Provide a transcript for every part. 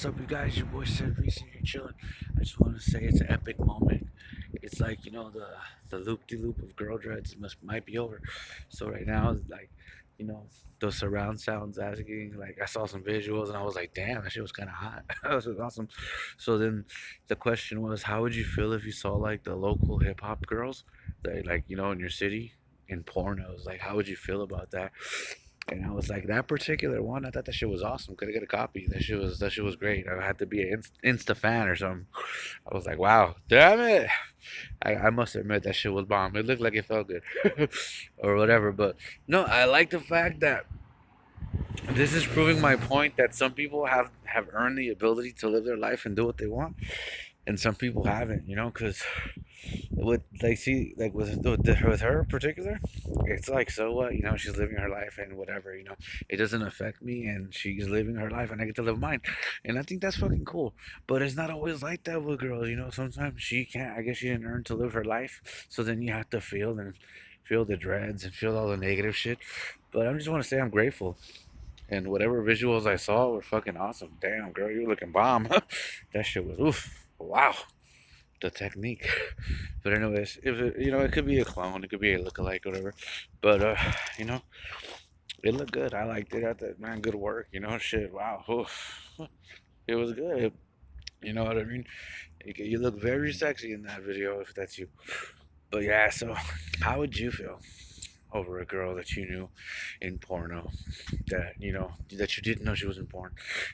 What's up, you guys? Your boy said Reese, and you're chilling. I just want to say it's an epic moment. It's like the loop de loop of girl dreads might be over. So right now, like you know those surround sounds asking. Like I saw some visuals and I was like, damn, that shit was kind of hot. That was awesome. So then the question was, how would you feel if you saw like the local hip hop girls, that like in your city in pornos? Like how would you feel about that? And I was like, that particular one, I thought that shit was awesome. Could I get a copy? That shit was great. I had to be an Insta fan or something. I was like, wow, damn it. I must admit that shit was bomb. It looked like it felt good, or whatever. But no, I like the fact that this is proving my point that some people have earned the ability to live their life and do what they want, and some people haven't. Because with like see like with her in particular, it's like, so what, she's living her life and whatever, it doesn't affect me, and she's living her life and I get to live mine, and I think that's fucking cool. But it's not always like that with girls. Sometimes she can't, I guess she didn't earn to live her life, so then you have to feel the dreads and feel all the negative shit. But I just want to say I'm grateful, and whatever visuals I saw were fucking awesome. Damn, girl, you're looking bomb. That shit was oof, wow, the technique. But anyways, if it could be a clone, it could be a lookalike, whatever. But you know, it looked good. I liked it. I thought, man, good work. Shit. Wow. Oof. It was good. You know what I mean? You look very sexy in that video if that's you. But yeah, so how would you feel over a girl that you knew in porno, that you didn't know she was in porn?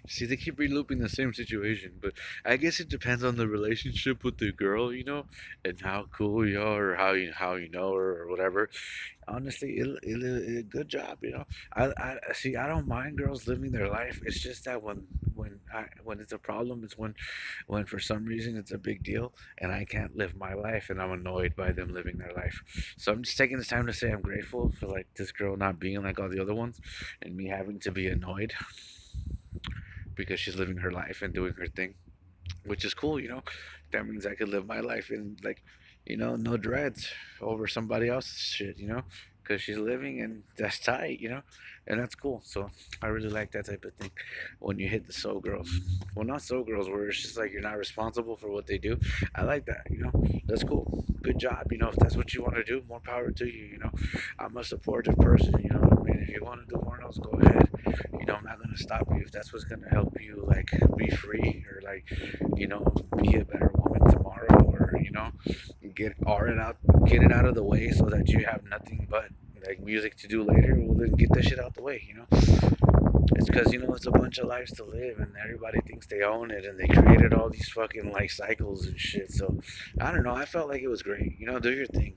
See, they keep relooping the same situation, but I guess it depends on the relationship with the girl, and how cool you are, or how you know her, or whatever. Honestly, it good job. I see. I don't mind girls living their life. It's just that when it's a problem, it's when for some reason it's a big deal and I can't live my life, and I'm annoyed by them living their life. So I'm just taking this time to say I'm grateful for like this girl not being like all the other ones, and me having to be annoyed because she's living her life and doing her thing, which is cool. That means I could live my life in, like, no dreads over somebody else's shit, because she's living, and that's tight, and that's cool. So I really like that type of thing when you hit the soul girls. Well, not soul girls, where it's just like you're not responsible for what they do. I like that, that's cool. Good job. If that's what you want to do, more power to you. I'm a supportive person. You know what I mean? If you want to do pornos, go ahead. I'm not gonna stop you if that's what's gonna help you, like, be free, or like, be a better woman tomorrow, or get it out, get it out of the way so that you have nothing but like music to do later. Well, then get that shit out the way. It's because it's a bunch of lives to live, and everybody thinks they own it, and they created all these fucking like cycles and shit. So I don't know. I felt like it was great. Do your thing.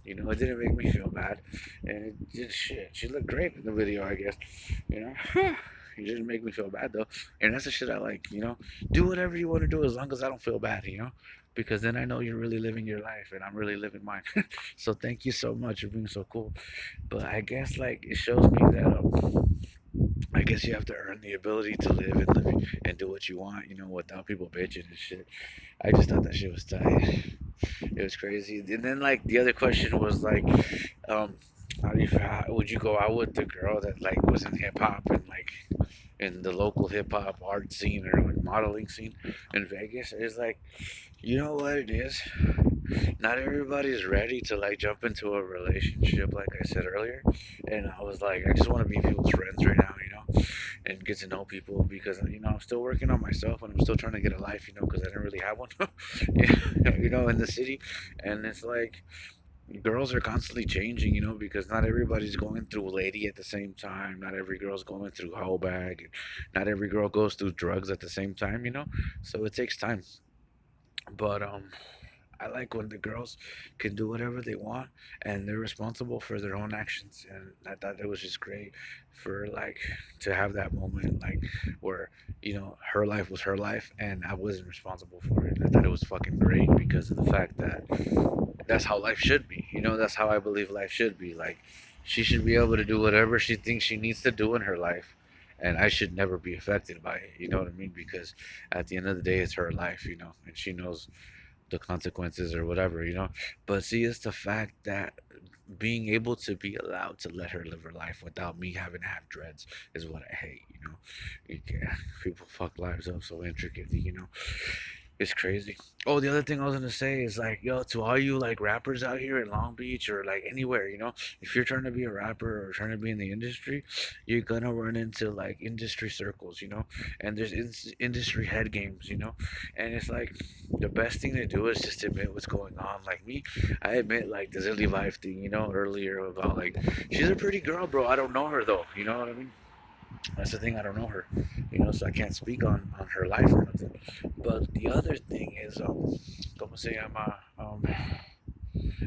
It didn't make me feel bad, and it did shit. She looked great in the video, I guess. You know, it didn't make me feel bad though, and that's the shit I like. Do whatever you want to do as long as I don't feel bad. Because then I know you're really living your life, and I'm really living mine. So thank you so much for being so cool. But I guess like it shows me that I guess you have to earn the ability to live and do what you want, without people bitching and shit. I just thought that shit was tight. It was crazy. And then like the other question was like, um, how would you go out with the girl that like was in hip hop and like in the local hip hop art scene or like modeling scene in Vegas? It's like, you know what it is? Not everybody's ready to like jump into a relationship, like I said earlier. And I was like, I just want to be people's friends right now, and get to know people, because I'm still working on myself, and I'm still trying to get a life, because I didn't really have one, in the city. And it's like girls are constantly changing, because not everybody's going through lady at the same time. Not every girl's going through hoe bag, and not every girl goes through drugs at the same time, So it takes time. But I like when the girls can do whatever they want, and they're responsible for their own actions. And I thought it was just great for like to have that moment, like where her life was her life and I wasn't responsible for it. I thought it was fucking great because of the fact that that's how life should be. That's how I believe life should be. Like, she should be able to do whatever she thinks she needs to do in her life, and I should never be affected by it. You know what I mean? Because at the end of the day, it's her life, and she knows the consequences or whatever. But see, it's the fact that being able to be allowed to let her live her life without me having to have dreads is what I hate. You can, people fuck lives up so intricately. It's crazy. Oh, the other thing I was gonna say is like, yo, to all you like rappers out here in Long Beach or like anywhere, if you're trying to be a rapper or trying to be in the industry, you're gonna run into like industry circles, and there's industry head games, and it's like the best thing to do is just admit what's going on. Like me, I admit like the Ulife thing, earlier about like she's a pretty girl, bro. I don't know her though, you know what I mean? That's the thing. I don't know her, so I can't speak on her life or nothing. But the other thing is, como se llama?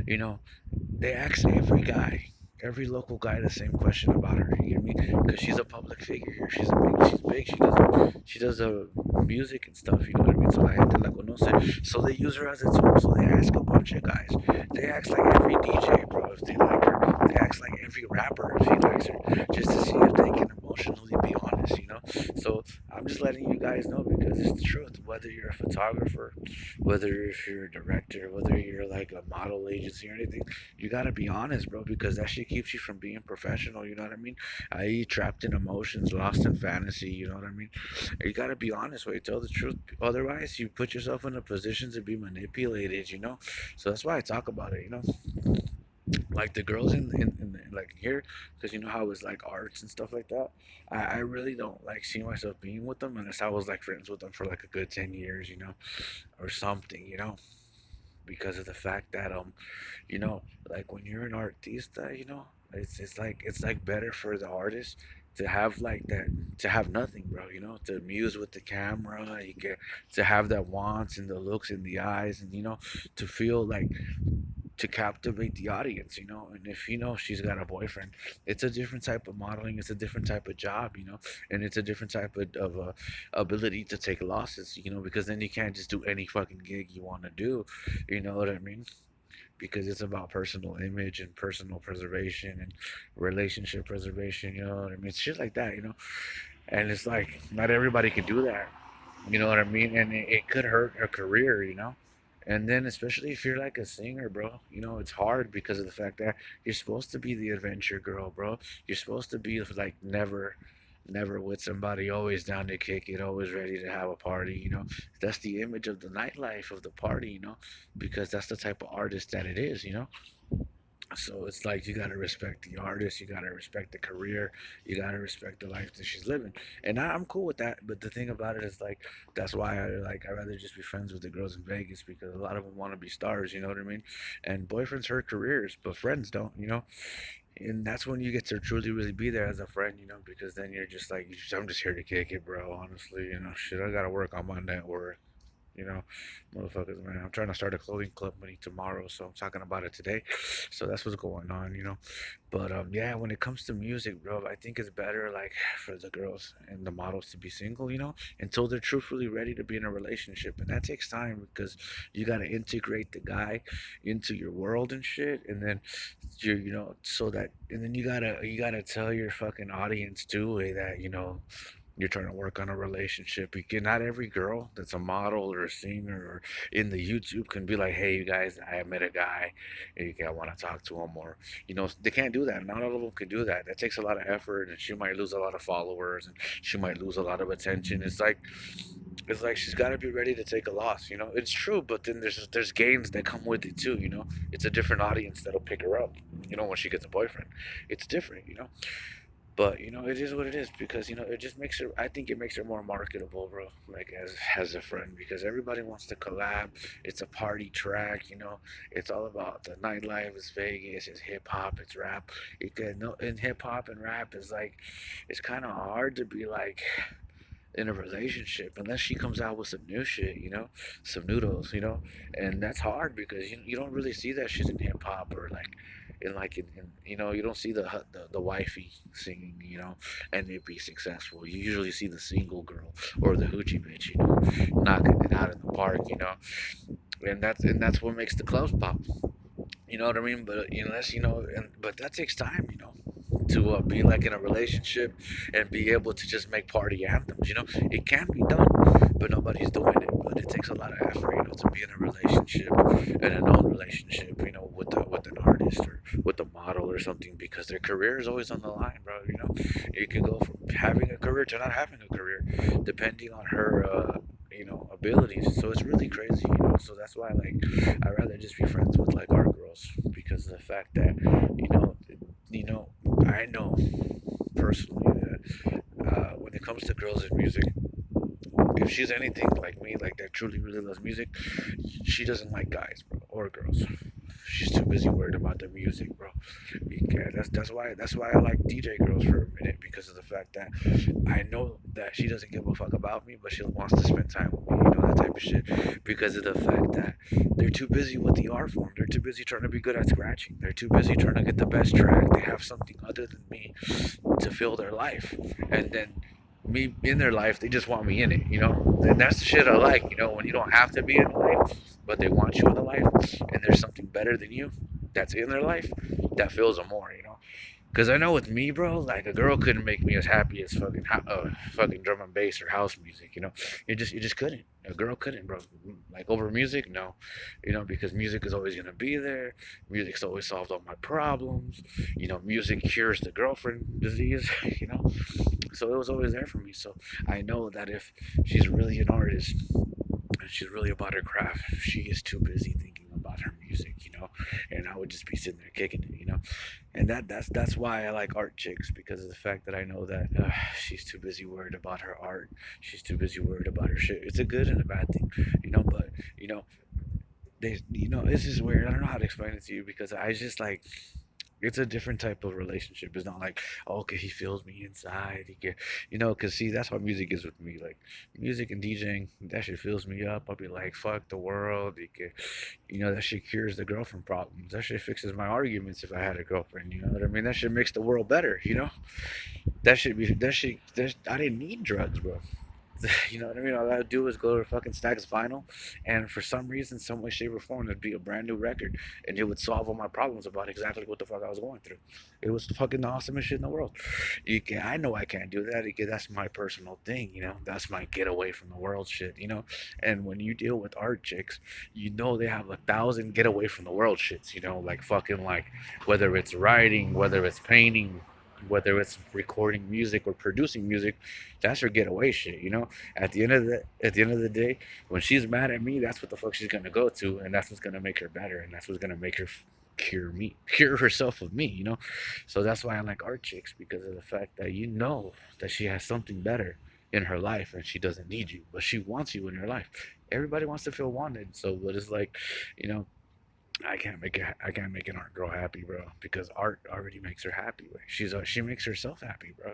You know, they ask every guy, every local guy, the same question about her. You get me? Because she's a public figure here. She's big. She does music and stuff. You know what I mean? So la gente la conoce. So they use her as a tool. So they ask a bunch of guys. They ask like every DJ, bro, if they like her. They ask like every rapper if he likes her, just to see if they can emotionally be honest. So I'm just letting you guys know because it's the truth. Whether you're a photographer, whether if you're a director, whether you're like a model agency or anything, you gotta be honest, bro, because that shit keeps you from being professional. You know what I mean? I.e., trapped in emotions, lost in fantasy. You know what I mean? You gotta be honest when you tell the truth. Otherwise, you put yourself in a position to be manipulated. So that's why I talk about it. Like the girls in like here, because you know how it's like arts and stuff like that. I really don't like see myself being with them unless I was like friends with them for like a good 10 years, or something, because of the fact that like when you're an artista, it's like better for the artist to have like that, to have nothing, bro, to muse with the camera. You get to have that wants and the looks in the eyes, and to feel like to captivate the audience, and if she's got a boyfriend, it's a different type of modeling, it's a different type of job, and it's a different type of ability to take losses, because then you can't just do any fucking gig you want to do. You know what I mean? Because it's about personal image and personal preservation and relationship preservation. You know what I mean? It's shit like that. And it's like not everybody can do that. You know what I mean? And it could hurt a career. And then especially if you're like a singer, bro, it's hard because of the fact that you're supposed to be the adventure girl, bro. You're supposed to be like never with somebody, always down to kick it, always ready to have a party. That's the image of the nightlife of the party. Because that's the type of artist that it is. So it's like you gotta respect the artist, you gotta respect the career, you gotta respect the life that she's living, and I'm cool with that. But the thing about it is like that's why I'd rather just be friends with the girls in Vegas because a lot of them want to be stars. You know what I mean? And boyfriends hurt careers, but friends don't. And that's when you get to truly really be there as a friend. Because then you're just like I'm just here to kick it, bro. Honestly, shit, I gotta work on my network. You know, motherfuckers, man. I'm trying to start a clothing company tomorrow, so I'm talking about it today. So that's what's going on. But yeah, when it comes to music, bro, I think it's better like for the girls and the models to be single, until they're truthfully ready to be in a relationship, and that takes time because you gotta integrate the guy into your world and shit, and then so that, and then you gotta tell your fucking audience too that you're trying to work on a relationship. Not every girl that's a model or a singer or in the YouTube can be like, "Hey, you guys, I met a guy, and I want to talk to him." Or, they can't do that. Not all of them can do that. That takes a lot of effort, and she might lose a lot of followers, and she might lose a lot of attention. It's like she's got to be ready to take a loss. It's true, but then there's gains that come with it too. It's a different audience that'll pick her up. When she gets a boyfriend, it's different. But it is what it is because it just makes her. I think it makes her more marketable, bro. Like as a friend, because everybody wants to collab. It's a party track, It's all about the nightlife. It's Vegas. It's hip hop. It's rap. It can no in hip hop and rap is like, it's kind of hard to be like in a relationship unless she comes out with some new shit, some noodles, and that's hard because you don't really see that shit in hip hop or like you don't see the wifey singing, and it be successful. You usually see the single girl or the hoochie bitch, knocking it out in the park, and that's what makes the clubs pop. You know what I mean? But unless but that takes time, to be like in a relationship and be able to just make party anthems. It can be done, but nobody's doing it. But it takes a lot of effort, to be in a relationship and a known relationship, with an artist or with a or something because their career is always on the line, bro. You know, you can go from having a career to not having a career, depending on her, abilities. So it's really crazy, you know. So that's why, like, I'd rather just be friends with like our girls because of the fact that, you know, you know, I know personally that when it comes to girls in music, if she's anything like me, like that truly really loves music, she doesn't like guys, bro, or girls. She's too busy worried about the music, bro. Yeah, that's why I like DJ girls for a minute because of the fact that I know that she doesn't give a fuck about me, but she wants to spend time with me, you know, that type of shit. Because of the fact that they're too busy with the art form. They're too busy trying to be good at scratching. They're too busy trying to get the best track. They have something other than me to fill their life. And then me in their life, they just want me in it, you know? And that's the shit I like, you know, when you don't have to be in the life, but they want you in the life, and there's something better than you that's in their life, that fills them more, you know? Because I know with me, bro, like a girl couldn't make me as happy as fucking drum and bass or house music. You know, you just couldn't. A girl couldn't, bro. Like over music, no. You know, because music is always gonna be there. Music's always solved all my problems. You know, music cures the girlfriend disease. You know, so it was always there for me. So I know that if she's really an artist and she's really about her craft, she is too busy thinking about her music. You know, and I would just be sitting there kicking it. You know, and that's why I like art chicks because of the fact that I know that she's too busy worried about her art. She's too busy worried about her shit. It's a good and a bad thing, you know. But you know, this is weird. I don't know how to explain it to you because I just like it's a different type of relationship. It's not like, oh, okay, he feels me inside. He can, because see, that's how music is with me. Like music and DJing, that shit fills me up. I'll be like, fuck the world. He can, that shit cures the girlfriend problems. That shit fixes my arguments if I had a girlfriend. You know what I mean? That shit makes the world better. I didn't need drugs, bro. You know what I mean? All I gotta do is go to fucking Stax Vinyl, and for some reason, some way, shape, or form, it'd be a brand new record, and it would solve all my problems about exactly what the fuck I was going through. It was the fucking awesomest shit in the world. I know I can't do that. That's my personal thing. That's my get away from the world shit. And when you deal with art chicks, they have 1,000 get away from the world shits. Like fucking like whether it's writing, whether it's painting, whether it's recording music or producing music, that's her getaway shit. At the end of the day, when she's mad at me, that's what the fuck she's gonna go to, and that's what's gonna make her better, and that's what's gonna make her cure herself of me. So that's why I like art chicks because of the fact that that she has something better in her life, and she doesn't need you, but she wants you in her life. Everybody wants to feel wanted, so but it's like, you know, I can't make an art girl happy, bro, because art already makes her happy. Like she makes herself happy, bro.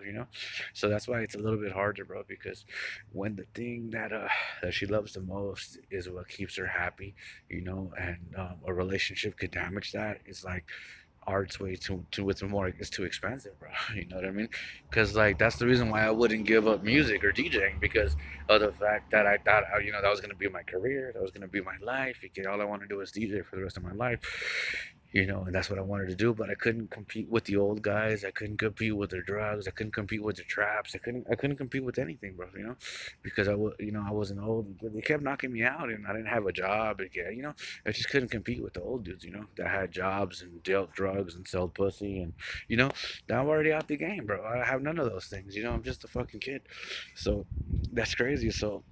So that's why it's a little bit harder, bro, because when the thing that she loves the most is what keeps her happy, and a relationship could damage that. It's like art's way too it's too expensive, bro. You know what I mean? Because like that's the reason why I wouldn't give up music or DJing because of the fact that I thought that was gonna be my career, that was gonna be my life. All I want to do is DJ for the rest of my life. And that's what I wanted to do, but I couldn't compete with the old guys. I couldn't compete with their drugs. I couldn't compete with the traps. I couldn't compete with anything, bro. Because I wasn't old. They kept knocking me out, and I didn't have a job. I just couldn't compete with the old dudes. That had jobs and dealt drugs and sold pussy, and you know, now I'm already out the game, bro. I have none of those things. I'm just a fucking kid. So that's crazy. So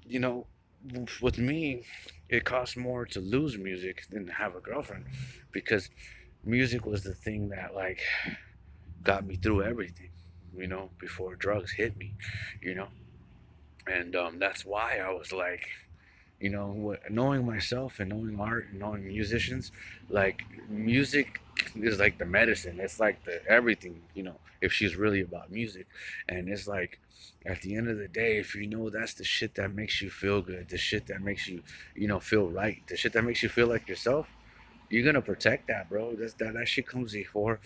with me, it costs more to lose music than to have a girlfriend because music was the thing that like got me through everything, before drugs hit me, you know, and that's why I was like, knowing myself and knowing art and knowing musicians, like music is like the medicine. It's like the everything, if she's really about music, and it's like at the end of the day, if that's the shit that makes you feel good, the shit that makes you, feel right, the shit that makes you feel like yourself, you're gonna protect that, bro. That shit comes before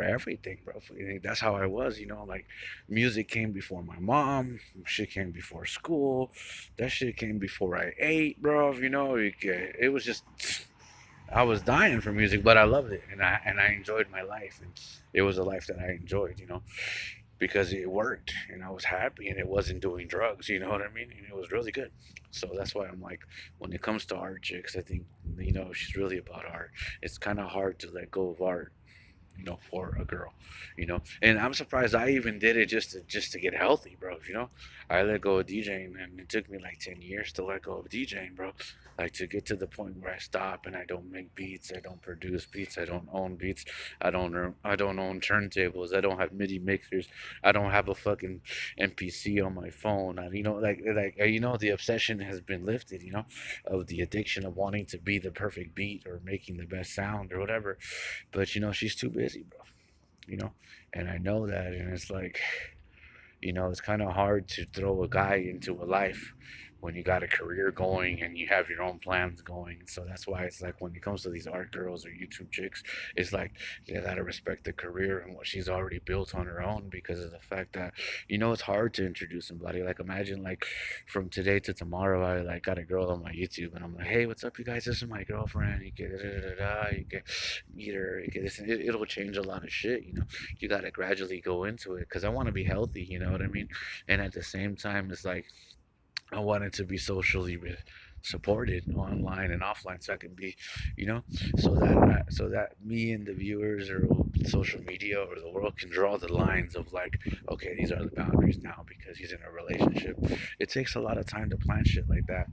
everything, bro. That's how I was, like music came before my mom, shit came before school, that shit came before I ate, bro. It was just I was dying for music, but I loved it, and I enjoyed my life, and it was a life that I enjoyed, because it worked, and I was happy, and it wasn't doing drugs. You know what I mean? And it was really good. So that's why I'm like, when it comes to art chicks, I think she's really about art. It's kind of hard to let go of art for a girl, And I'm surprised I even did it just to get healthy, bro. I let go of DJing, and it took me like 10 years to let go of DJing, bro. Like to get to the point where I stop and I don't make beats, I don't produce beats, I don't own beats, I don't own turntables, I don't have MIDI mixers, I don't have a fucking NPC on my phone. And, the obsession has been lifted, of the addiction of wanting to be the perfect beat or making the best sound or whatever. But she's too busy, bro. You know, and I know that, and it's like, it's kind of hard to throw a guy into a life when you got a career going and you have your own plans going. So that's why it's like when it comes to these art girls or YouTube chicks, it's like you gotta respect the career and what she's already built on her own, because of the fact that it's hard to introduce somebody. Like imagine like from today to tomorrow, I like got a girl on my YouTube and I'm like, hey, what's up, you guys? This is my girlfriend. You get da, da, da, da, you get meet her. You get this. It'll change a lot of shit. You gotta gradually go into it because I want to be healthy. You know what I mean? And at the same time, it's like I wanted to be socially supported online and offline, so I can be, you know, so that me and the viewers or social media or the world can draw the lines of like, okay, these are the boundaries now because he's in a relationship. It takes a lot of time to plan shit like that.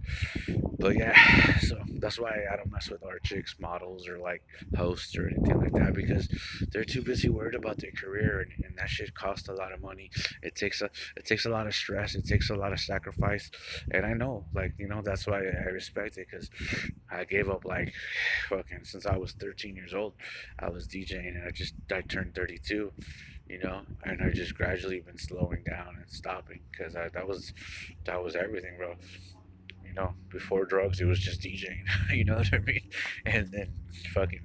But yeah, so that's why I don't mess with art chicks, models, or like hosts or anything like that, because they're too busy worried about their career, and that shit costs a lot of money. It takes a lot of stress. It takes a lot of sacrifice, and I know, like that's why I respect it, because I gave up like fucking since I was 13 years old. I was DJing, and I turned 32. And I just gradually been slowing down and stopping because that was everything, bro. Before drugs, it was just DJing. You know what I mean? And then fucking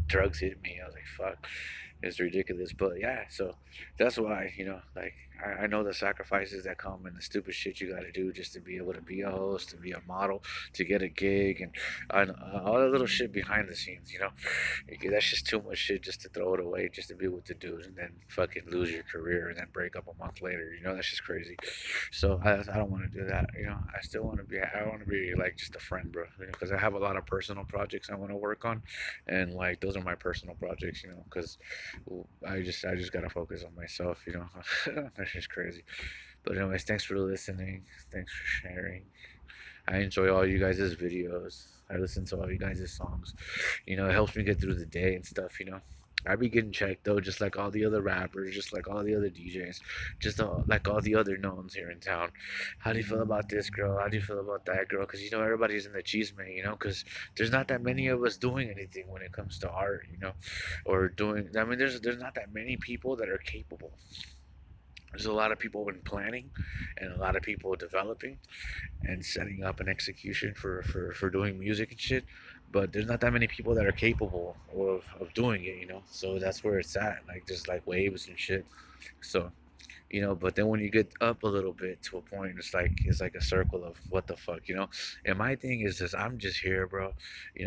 drugs hit me. I was like, fuck, it's ridiculous. But yeah, so that's why, like, I know the sacrifices that come and the stupid shit you got to do just to be able to be a host, to be a model, to get a gig, and all the little shit behind the scenes, That's just too much shit just to throw it away, just to be with the dudes, and then fucking lose your career and then break up a month later. That's just crazy. So I don't want to do that. I still want to be. I want to be like just a friend, bro. Because I have a lot of personal projects I want to work on, and like those are my personal projects. Because I just gotta focus on myself. That's just crazy. But anyways, thanks for listening. Thanks for sharing. I enjoy all you guys' videos. I listen to all you guys' songs. It helps me get through the day and stuff. I be getting checked though, just like all the other rappers, just like all the other DJs, just like all the other knowns here in town. How do you feel about this girl? How do you feel about that girl? Because everybody's in the cheese man. Because there's not that many of us doing anything when it comes to art. Or doing. I mean, there's not that many people that are capable. There's a lot of people in planning, and a lot of people developing and setting up an execution for doing music and shit. But there's not that many people that are capable of doing it, So that's where it's at. Like there's like waves and shit. So but then when you get up a little bit to a point, it's like a circle of what the fuck. And my thing is just I'm just here, bro,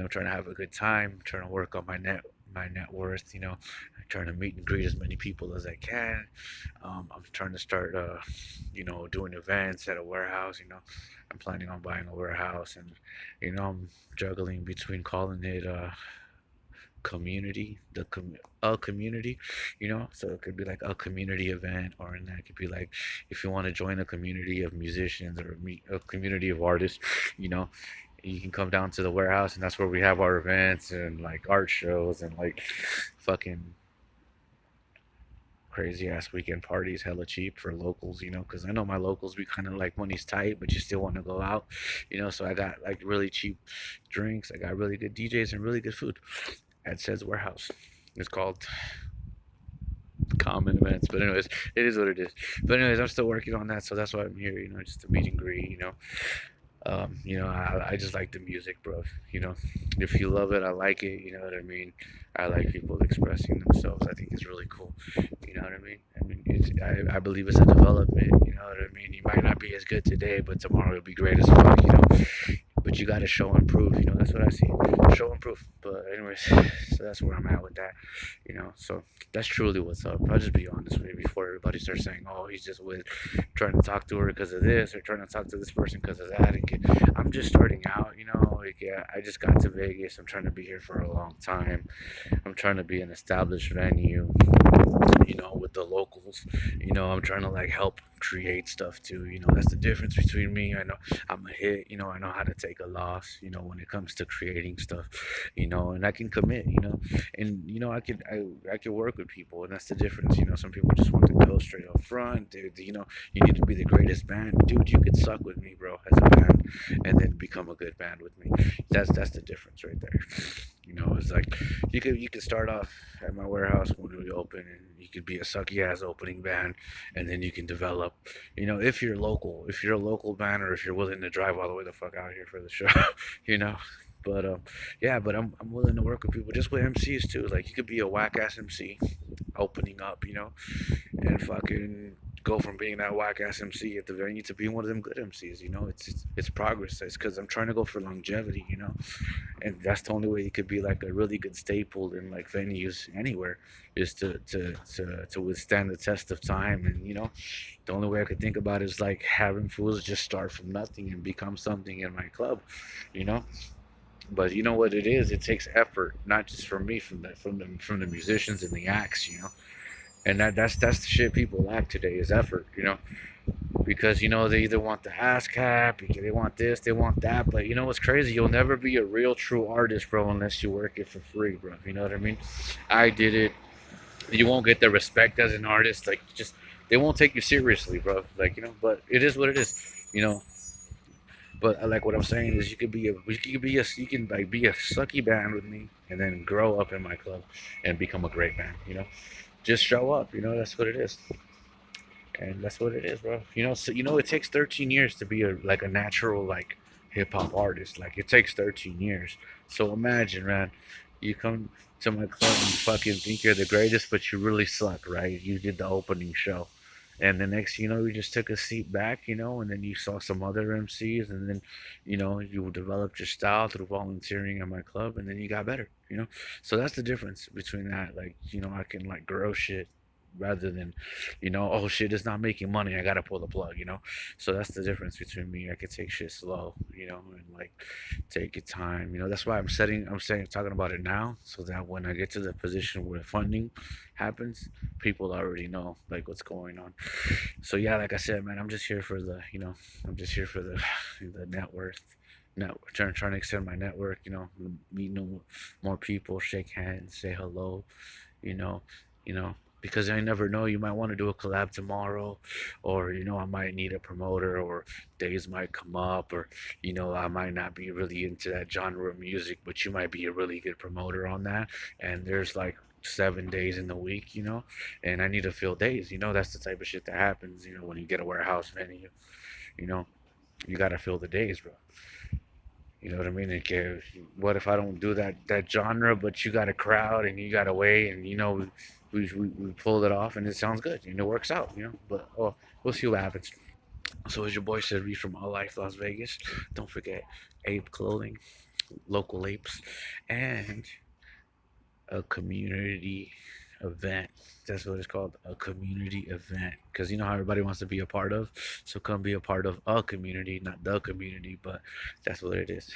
trying to have a good time, trying to work on my net worth, trying to meet and greet as many people as I can. I'm trying to start doing events at a warehouse. I'm planning on buying a warehouse, and I'm juggling between calling it community, a community, so it could be like a community event, or and that could be like if you want to join a community of musicians or meet a community of artists, you know, you can come down to the warehouse, and that's where we have our events and like art shows and like fucking crazy ass weekend parties, hella cheap for locals, because I know my locals be kind of like money's tight, but you still want to go out, so I got like really cheap drinks, I got really good DJs and really good food at says warehouse. It's called Common Events, but anyways, it is what it is. But anyways, I'm still working on that, so that's why I'm here. Just to meet and greet. I just like the music, bro. If you love it, I like it. You know what I mean? I like people expressing themselves. I think it's really cool. You know what I mean? I believe it's a development. You know what I mean? You might not be as good today, but tomorrow you'll be great as fuck. But you gotta show and prove. That's what I see. Show and prove. But anyways, so that's where I'm at with that. So that's truly what's up. I'll just be honest with you before everybody starts saying, "Oh, he's just with trying to talk to her because of this, or trying to talk to this person because of that." I'm just starting out. yeah, I just got to Vegas. I'm trying to be here for a long time. I'm trying to be an established venue, with the locals. I'm trying to like help create stuff too. That's the difference between me. I know I'm a hit. I know how to take a loss. When it comes to creating stuff. And I can commit. And I could work with people, and that's the difference. Some people just want to go straight up front. You need to be the greatest band, dude. You could suck with me, bro, as a band, and then become a good band with me. That's the difference right there. It's like you could start off at my warehouse when we open, and you could be a sucky ass opening band, and then you can develop. If you're a local band, or if you're willing to drive all the way the fuck out here for the show, you know. But yeah, but I'm willing to work with people, just with MCs too. Like you could be a whack ass MC opening up, and fucking go from being that whack ass MC at the venue to being one of them good MCs. It's progress. It's because I'm trying to go for longevity. And that's the only way you could be like a really good staple in like venues anywhere, is to withstand the test of time. And the only way I could think about is like having fools just start from nothing and become something in my club, you know. But you know what it is? It takes effort, not just from me, from the musicians and the acts. And that's the shit people lack today is effort. Because they either want the ass cap, they want this, they want that. But you know what's crazy? You'll never be a real true artist, bro, unless you work it for free, bro. You know what I mean? I did it. You won't get the respect as an artist. Like, just they won't take you seriously, bro. Like, but it is what it is. You know. But like what I'm saying is, you can like be a sucky band with me, and then grow up in my club, and become a great band. Just show up. That's what it is. And that's what it is, bro. So it takes 13 years to be a natural like hip hop artist. Like it takes 13 years. So imagine, man, you come to my club and fucking think you're the greatest, but you really suck, right? You did the opening show, and the next, you just took a seat back, and then you saw some other MCs, and then, you developed your style through volunteering at my club, and then you got better. So that's the difference between that. Like, I can like grow shit rather than, oh shit, it's not making money, I gotta pull the plug. So that's the difference between me. I could take shit slow, and like take your time. That's why I'm talking about it now, so that when I get to the position where funding happens, people already know like what's going on. So yeah, like I said, man, I'm just here for I'm just here for the net worth. Trying to extend my network, meet more people, shake hands, say hello, you know, you know, because I never know. You might want to do a collab tomorrow, or I might need a promoter, or days might come up, or I might not be really into that genre of music, but you might be a really good promoter on that. And there's like 7 days in the week, and I need to fill days. That's the type of shit that happens. When you get a warehouse venue, you know, you gotta fill the days, bro. You know what I mean? Okay, what if I don't do that genre, but you got a crowd and you got a way, and we pulled it off, and it sounds good, and it works out, But we'll see what happens. So as your boy said, Reed from Ulife, Las Vegas. Don't forget Ape Clothing, local apes, and a community event. That's what it's called, a community event. Because you know how everybody wants to be a part of, so come be a part of a community, not the community, but that's what it is.